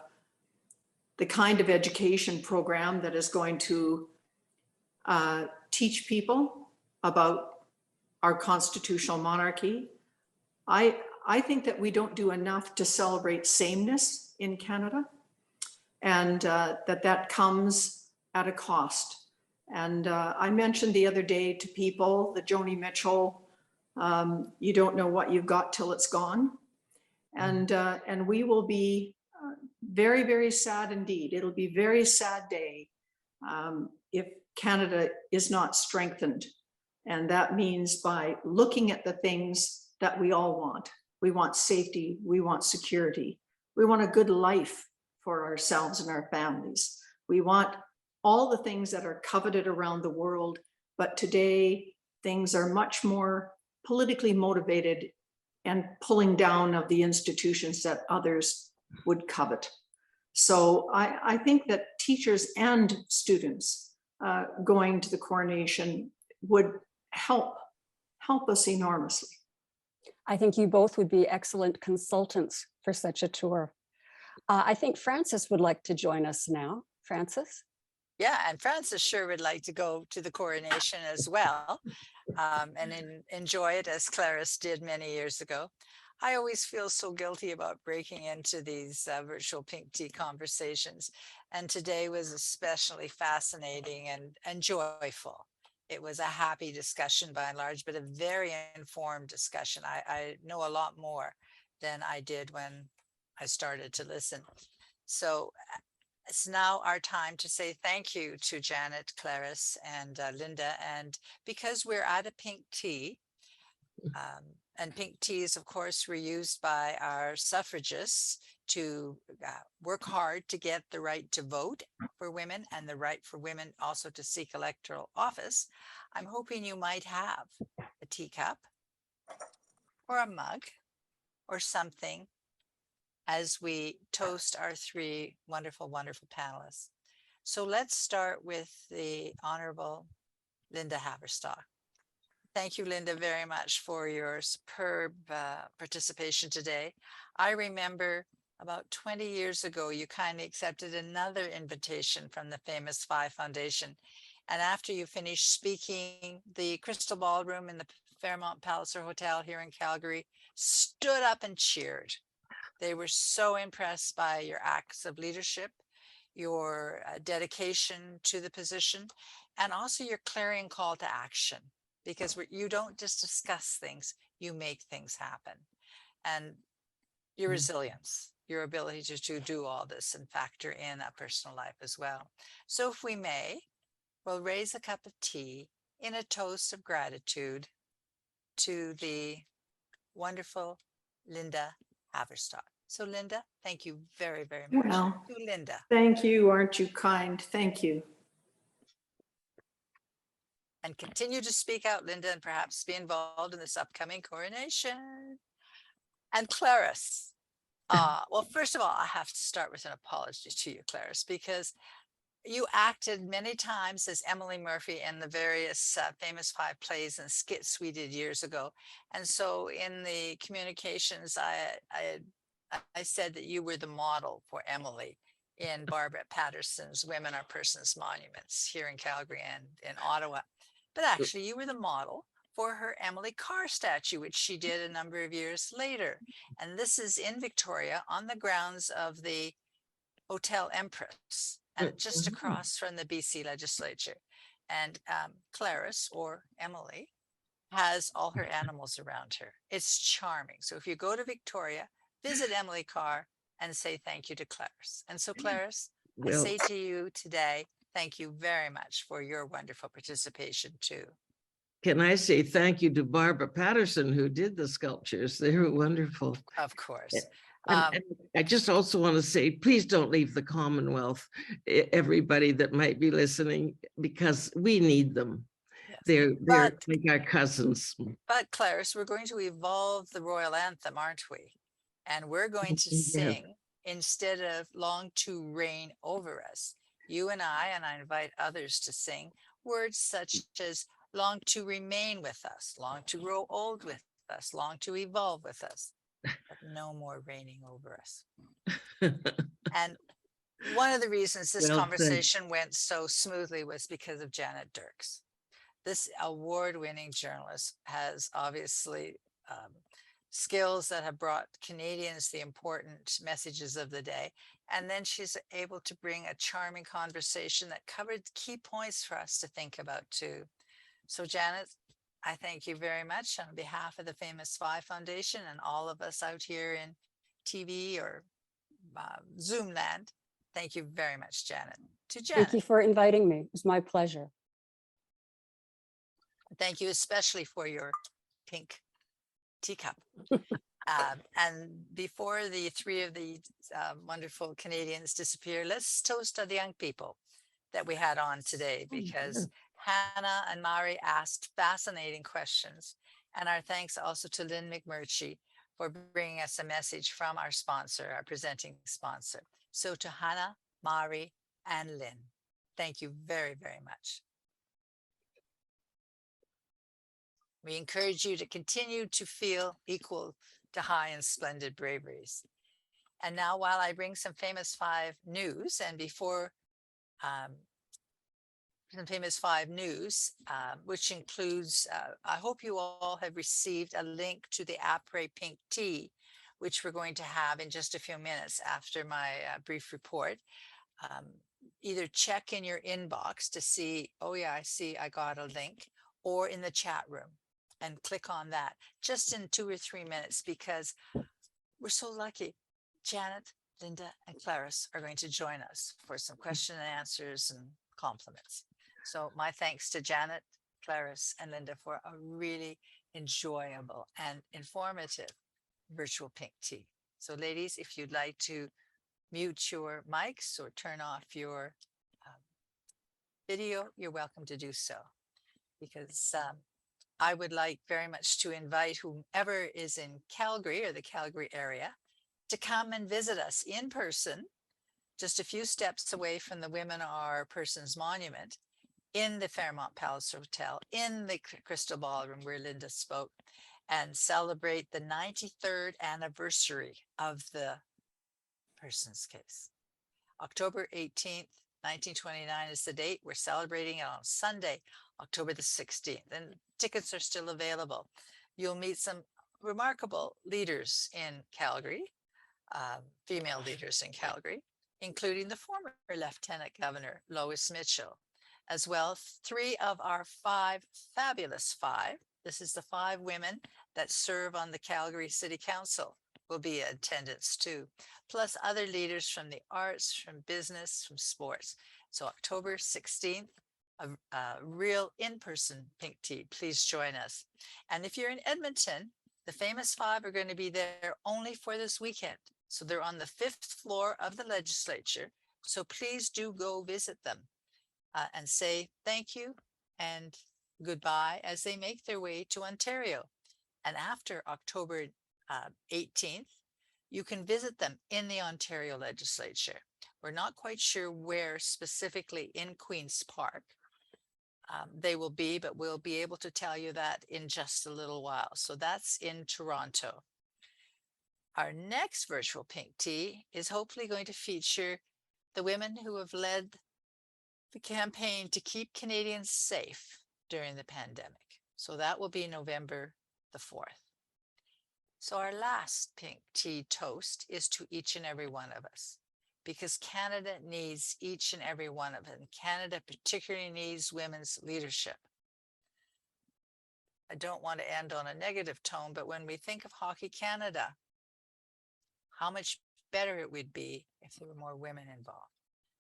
the kind of education program that is going to teach people about our constitutional monarchy. I think that we don't do enough to celebrate sameness in Canada, and that comes at a cost. And I mentioned the other day to people, the Joni Mitchell, you don't know what you've got till it's gone. And we will be very, very sad indeed. It'll be a very sad day if Canada is not strengthened. And that means by looking at the things that we all want. We want safety, we want security, we want a good life for ourselves and our families. We want all the things that are coveted around the world, but today things are much more politically motivated and pulling down of the institutions that others would covet. So I think that teachers and students going to the coronation would help us enormously. I think you both would be excellent consultants for such a tour. I think Frances would like to join us now. Frances? Yeah, and Frances sure would like to go to the coronation as well, and enjoy it as Clarice did many years ago. I always feel so guilty about breaking into these virtual pink tea conversations, and today was especially fascinating and joyful. It was a happy discussion by and large, but a very informed discussion. I know a lot more than I did when I started to listen. So it's now our time to say thank you to Janet, Clarice, and Lynda. And because we're at a pink tea, and pink teas, of course, were used by our suffragists to work hard to get the right to vote for women and the right for women also to seek electoral office. I'm hoping you might have a teacup or a mug or something as we toast our three wonderful, wonderful panelists. So let's start with the Honourable Lynda Haverstock. Thank you, Lynda, very much for your superb participation today. I remember about 20 years ago, you kindly accepted another invitation from the famous Phi Foundation. And after you finished speaking, the Crystal Ballroom in the Fairmont Palliser Hotel here in Calgary stood up and cheered. They were so impressed by your acts of leadership, your dedication to the position, and also your clarion call to action. Because you don't just discuss things, you make things happen. And your resilience, your ability to do all this and factor in a personal life as well. So if we may, we'll raise a cup of tea in a toast of gratitude to the wonderful Lynda Haverstock. So Lynda, thank you very, very much. Well, to Lynda. Thank you, aren't you kind? Thank you. And continue to speak out, Lynda, and perhaps be involved in this upcoming coronation. And Clarice, well, first of all, I have to start with an apology to you, Clarice, because you acted many times as Emily Murphy in the various famous 5 plays and skits we did years ago. And so in the communications, I said that you were the model for Emily in Barbara Patterson's Women Are Persons Monuments here in Calgary and in Ottawa. But actually, you were the model for her Emily Carr statue, which she did a number of years later. And this is in Victoria on the grounds of the Hotel Empress, and just across from the BC legislature. And Clarice, or Emily, has all her animals around her. It's charming. So if you go to Victoria, visit Emily Carr and say thank you to Clarice. And so Clarice, I say to you today, thank you very much for your wonderful participation too. Can I say thank you to Barbara Patterson, who did the sculptures? They were wonderful. Of course. And I just also want to say, please don't leave the Commonwealth, everybody that might be listening, because we need them. Yes. They're like our cousins. But Clarice, we're going to evolve the royal anthem, aren't we? And we're going to sing, instead of long to reign over us, you and I invite others to sing words such as long to remain with us, long to grow old with us, long to evolve with us, but no more reigning over us. And one of the reasons this conversation went so smoothly was because of Janet Dirks. this award-winning journalist has obviously skills that have brought Canadians the important messages of the day. And then she's able to bring a charming conversation that covered key points for us to think about too. So Janet, I thank you very much on behalf of the Famous Five Foundation and all of us out here in TV or Zoom land. Thank you very much, Janet. To Janet. Thank you for inviting me. It was my pleasure. Thank you especially for your pink teacup. And before the three of the wonderful Canadians disappear, let's toast to the young people that we had on today, because Hannah and Mari asked fascinating questions. And our thanks also to Lynn McMurtry for bringing us a message from our sponsor, our presenting sponsor. So to Hannah, Mari, and Lynn, thank you very, very much. We encourage you to continue to feel equal to high and splendid braveries. And now, while I bring some Famous Five news, and before some Famous Five news, which includes, I hope you all have received a link to the Après Pink Tea, which we're going to have in just a few minutes after my brief report. Either check in your inbox to see, oh yeah, I see I got a link, or in the chat room and click on that just in 2 or 3 minutes, because we're so lucky. Janet, Lynda, and Clarice are going to join us for some question and answers and compliments. So my thanks to Janet, Clarice, and Lynda for a really enjoyable and informative virtual pink tea. So ladies, if you'd like to mute your mics or turn off your video, you're welcome to do so, because I would like very much to invite whomever is in Calgary or the Calgary area to come and visit us in person, just a few steps away from the Women Are Persons Monument, in the Fairmont Palace Hotel, in the Crystal Ballroom where Lynda spoke, and celebrate the 93rd anniversary of the Persons case. October 18th, 1929 is the date. We're celebrating it on Sunday, October the 16th, and tickets are still available. You'll meet some remarkable leaders in Calgary, female leaders in Calgary, including the former Lieutenant Governor Lois Mitchell, as well as 3 of our 5 fabulous 5. This is the 5 women that serve on the Calgary City Council will be in attendance too, plus other leaders from the arts, from business, from sports. So October 16th, a real in-person pink tea. Please join us. And if you're in Edmonton, the Famous Five are going to be there only for this weekend. So they're on the 5th floor of the legislature. So please do go visit them and say thank you and goodbye as they make their way to Ontario. And after October 18th, you can visit them in the Ontario legislature. We're not quite sure where specifically in Queen's Park they will be, but we'll be able to tell you that in just a little while. So that's in Toronto. Our next virtual pink tea is hopefully going to feature the women who have led the campaign to keep Canadians safe during the pandemic. So that will be November the 4th. So our last pink tea toast is to each and every one of us, because Canada needs each and every one of us. And Canada particularly needs women's leadership. I don't want to end on a negative tone, but when we think of Hockey Canada, how much better it would be if there were more women involved.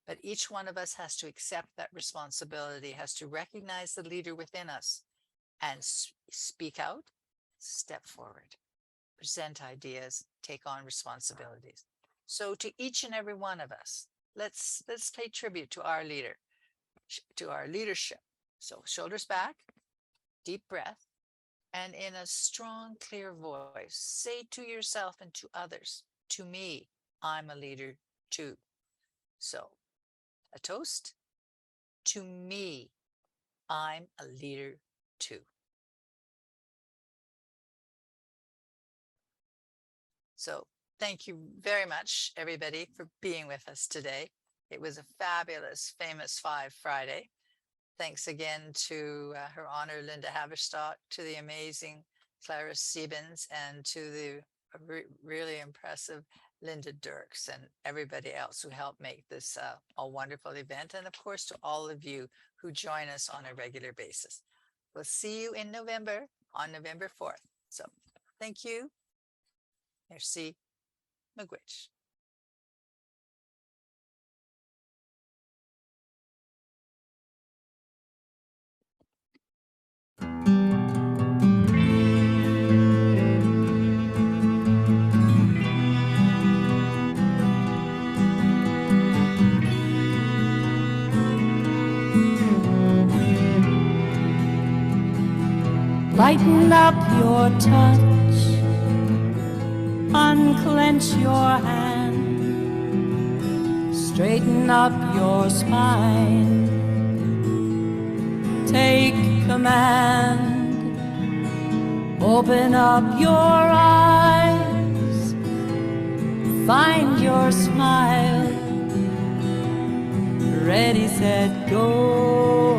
But each one of us has to accept that responsibility, has to recognize the leader within us and speak out, step forward, present ideas, take on responsibilities. So to each and every one of us, let's pay tribute to our leader, to our leadership. So shoulders back, deep breath, and in a strong, clear voice, say to yourself and to others, to me, I'm a leader too. So a toast, to me, I'm a leader too. So thank you very much, everybody, for being with us today. It was a fabulous Famous Five Friday. Thanks again to Her Honor Lynda Haverstock, to the amazing Clarice Siebens, and to the really impressive Linda Dirks, and everybody else who helped make this a wonderful event. And of course, to all of you who join us on a regular basis. We'll see you in November, on November 4th. So thank you. Merci. Miigwech. Lighten up your touch, unclench your hand, straighten up your spine, take command, open up your eyes, find your smile, ready, set, go,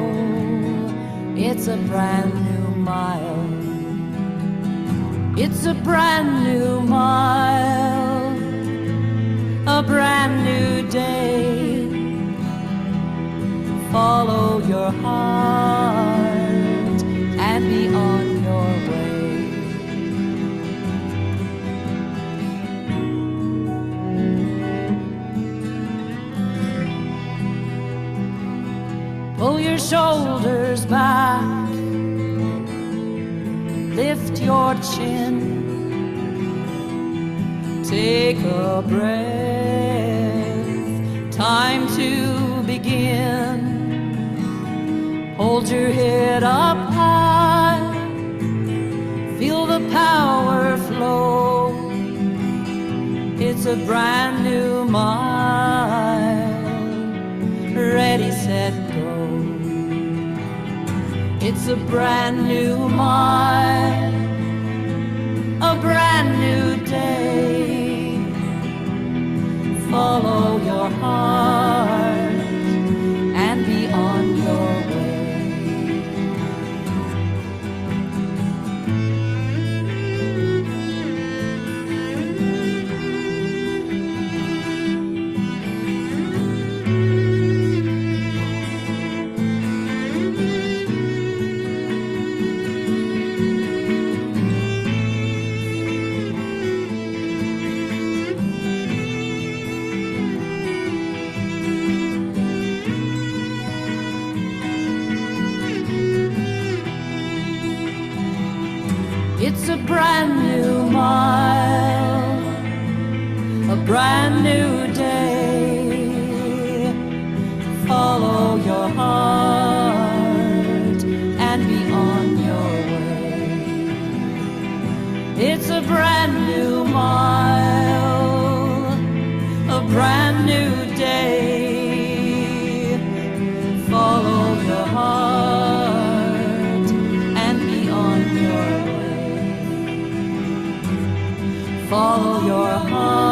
it's a brand new mile. It's a brand new mile, a brand new day. Follow your heart and be on your way. Pull your shoulders back, lift your chin, take a breath, time to begin. Hold your head up high, feel the power flow. It's a brand new mile, ready, set, go. It's a brand new mile, a brand new day. Follow your heart and be on your way. It's a brand new mile, a brand new day. Follow your heart and be on your way. It's a brand new mile, a brand new day. Follow your heart and be on your way. Follow your heart.